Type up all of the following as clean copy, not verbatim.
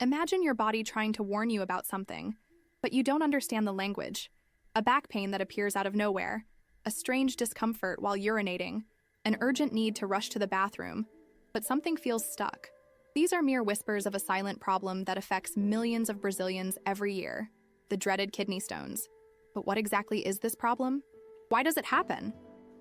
Imagine your body trying to warn you about something, but you don't understand the language. A back pain that appears out of nowhere, a strange discomfort while urinating, an urgent need to rush to the bathroom, but something feels stuck. These are mere whispers of a silent problem that affects millions of Brazilians every year, the dreaded kidney stones. But what exactly is this problem? Why does it happen?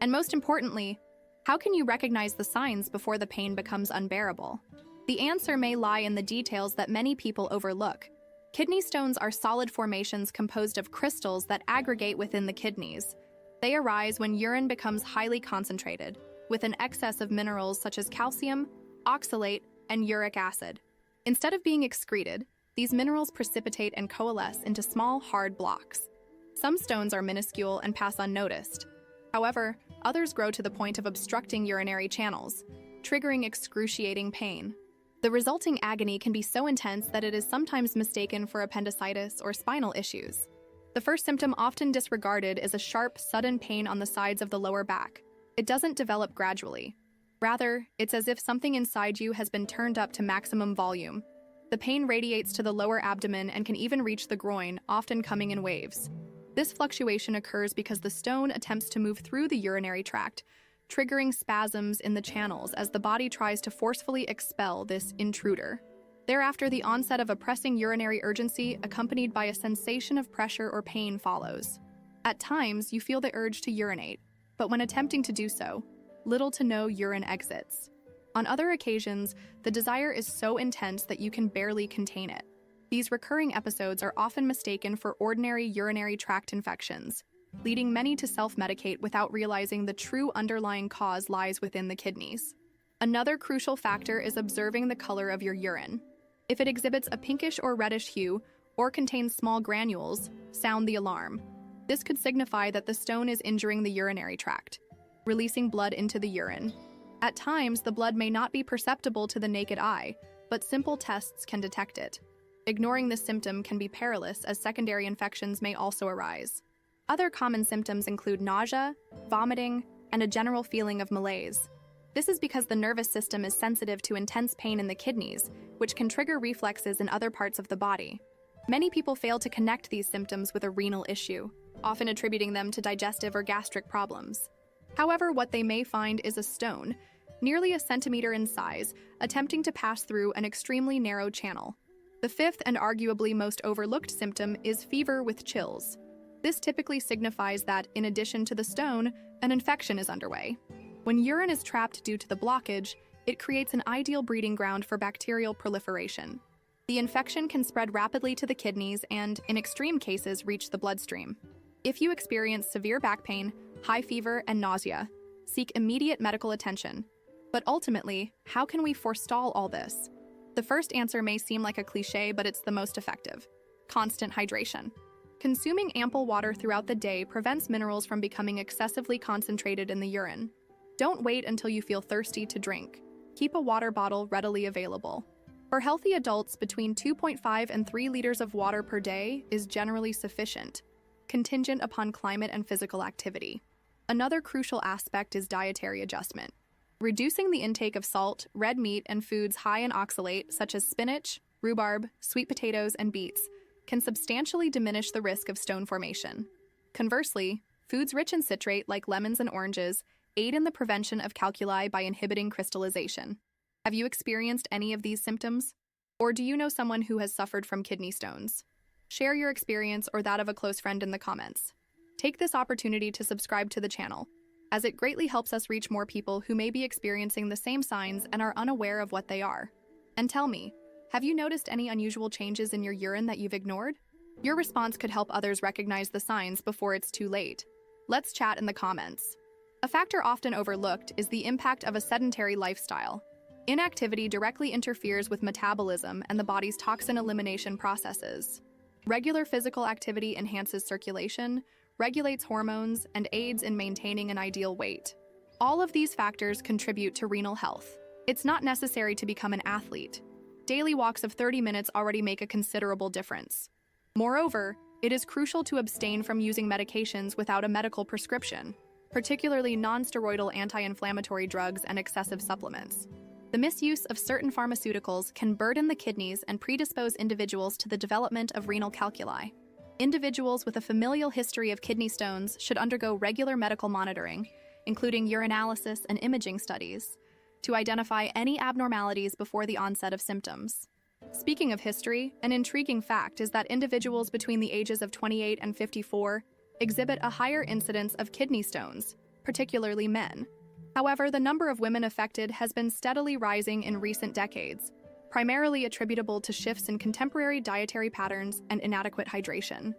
And most importantly, how can you recognize the signs before the pain becomes unbearable? The answer may lie in the details that many people overlook. Kidney stones are solid formations composed of crystals that aggregate within the kidneys. They arise when urine becomes highly concentrated, with an excess of minerals such as calcium, oxalate, and uric acid. Instead of being excreted, these minerals precipitate and coalesce into small, hard blocks. Some stones are minuscule and pass unnoticed. However, others grow to the point of obstructing urinary channels, triggering excruciating pain. The resulting agony can be so intense that it is sometimes mistaken for appendicitis or spinal issues. The first symptom often disregarded is a sharp, sudden pain on the sides of the lower back. It doesn't develop gradually. Rather, it's as if something inside you has been turned up to maximum volume. The pain radiates to the lower abdomen and can even reach the groin, often coming in waves. This fluctuation occurs because the stone attempts to move through the urinary tract, triggering spasms in the channels as the body tries to forcefully expel this intruder. Thereafter, the onset of a pressing urinary urgency accompanied by a sensation of pressure or pain follows. At times, you feel the urge to urinate, but when attempting to do so, little to no urine exits. On other occasions, the desire is so intense that you can barely contain it. These recurring episodes are often mistaken for ordinary urinary tract infections, leading many to self-medicate without realizing the true underlying cause lies within the kidneys. Another crucial factor is observing the color of your urine. If it exhibits a pinkish or reddish hue or contains small granules, sound the alarm. This could signify that the stone is injuring the urinary tract, releasing blood into the urine. At times, the blood may not be perceptible to the naked eye, but simple tests can detect it. Ignoring this symptom can be perilous, as secondary infections may also arise. Other common symptoms include nausea, vomiting, and a general feeling of malaise. This is because the nervous system is sensitive to intense pain in the kidneys, which can trigger reflexes in other parts of the body. Many people fail to connect these symptoms with a renal issue, often attributing them to digestive or gastric problems. However, what they may find is a stone, nearly a centimeter in size, attempting to pass through an extremely narrow channel. The fifth and arguably most overlooked symptom is fever with chills. This typically signifies that, in addition to the stone, an infection is underway. When urine is trapped due to the blockage, it creates an ideal breeding ground for bacterial proliferation. The infection can spread rapidly to the kidneys and, in extreme cases, reach the bloodstream. If you experience severe back pain, high fever, and nausea, seek immediate medical attention. But ultimately, how can we forestall all this? The first answer may seem like a cliché, but it's the most effective. Constant hydration. Consuming ample water throughout the day prevents minerals from becoming excessively concentrated in the urine. Don't wait until you feel thirsty to drink. Keep a water bottle readily available. For healthy adults, between 2.5 and 3 liters of water per day is generally sufficient, contingent upon climate and physical activity. Another crucial aspect is dietary adjustment. Reducing the intake of salt, red meat, and foods high in oxalate, such as spinach, rhubarb, sweet potatoes, and beets, can substantially diminish the risk of stone formation. Conversely, foods rich in citrate, like lemons and oranges, aid in the prevention of calculi by inhibiting crystallization. Have you experienced any of these symptoms? Or do you know someone who has suffered from kidney stones? Share your experience or that of a close friend in the comments. Take this opportunity to subscribe to the channel, as it greatly helps us reach more people who may be experiencing the same signs and are unaware of what they are. And tell me, have you noticed any unusual changes in your urine that you've ignored? Your response could help others recognize the signs before it's too late. Let's chat in the comments. A factor often overlooked is the impact of a sedentary lifestyle. Inactivity directly interferes with metabolism and the body's toxin elimination processes. Regular physical activity enhances circulation, regulates hormones, and aids in maintaining an ideal weight. All of these factors contribute to renal health. It's not necessary to become an athlete. Daily walks of 30 minutes already make a considerable difference. Moreover, it is crucial to abstain from using medications without a medical prescription, particularly non-steroidal anti-inflammatory drugs and excessive supplements. The misuse of certain pharmaceuticals can burden the kidneys and predispose individuals to the development of renal calculi. Individuals with a familial history of kidney stones should undergo regular medical monitoring, including urinalysis and imaging studies, to identify any abnormalities before the onset of symptoms. Speaking of history, an intriguing fact is that individuals between the ages of 28 and 54 exhibit a higher incidence of kidney stones, particularly men. However, the number of women affected has been steadily rising in recent decades, primarily attributable to shifts in contemporary dietary patterns and inadequate hydration.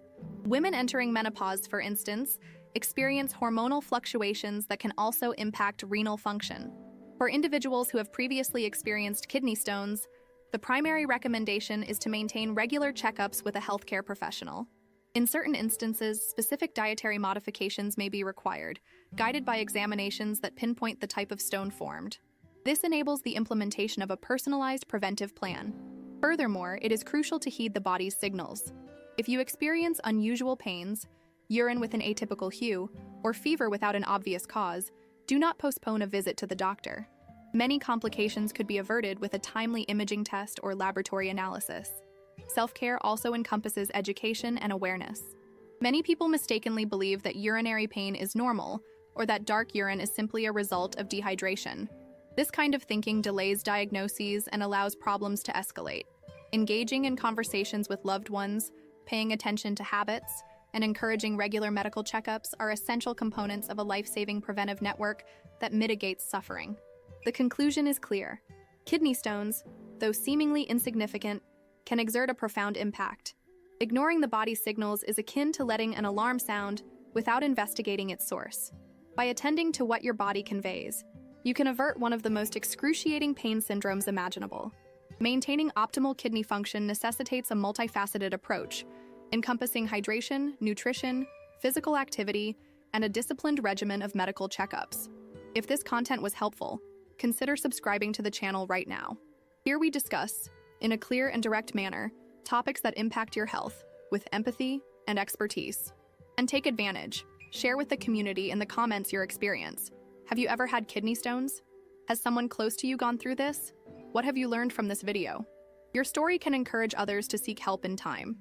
Women entering menopause, for instance, experience hormonal fluctuations that can also impact renal function. For individuals who have previously experienced kidney stones, the primary recommendation is to maintain regular checkups with a healthcare professional. In certain instances, specific dietary modifications may be required, guided by examinations that pinpoint the type of stone formed. This enables the implementation of a personalized preventive plan. Furthermore, it is crucial to heed the body's signals. If you experience unusual pains, urine with an atypical hue, or fever without an obvious cause, do not postpone a visit to the doctor. Many complications could be averted with a timely imaging test or laboratory analysis. Self-care also encompasses education and awareness. Many people mistakenly believe that urinary pain is normal, or that dark urine is simply a result of dehydration. This kind of thinking delays diagnoses and allows problems to escalate. Engaging in conversations with loved ones, paying attention to habits, and encouraging regular medical checkups are essential components of a life-saving preventive network that mitigates suffering. The conclusion is clear. Kidney stones, though seemingly insignificant, can exert a profound impact. Ignoring the body's signals is akin to letting an alarm sound without investigating its source. By attending to what your body conveys, you can avert one of the most excruciating pain syndromes imaginable. Maintaining optimal kidney function necessitates a multifaceted approach, encompassing hydration, nutrition, physical activity, and a disciplined regimen of medical checkups. If this content was helpful, consider subscribing to the channel right now. Here we discuss, in a clear and direct manner, topics that impact your health with empathy and expertise. And take advantage. Share with the community in the comments your experience. Have you ever had kidney stones? Has someone close to you gone through this? What have you learned from this video? Your story can encourage others to seek help in time.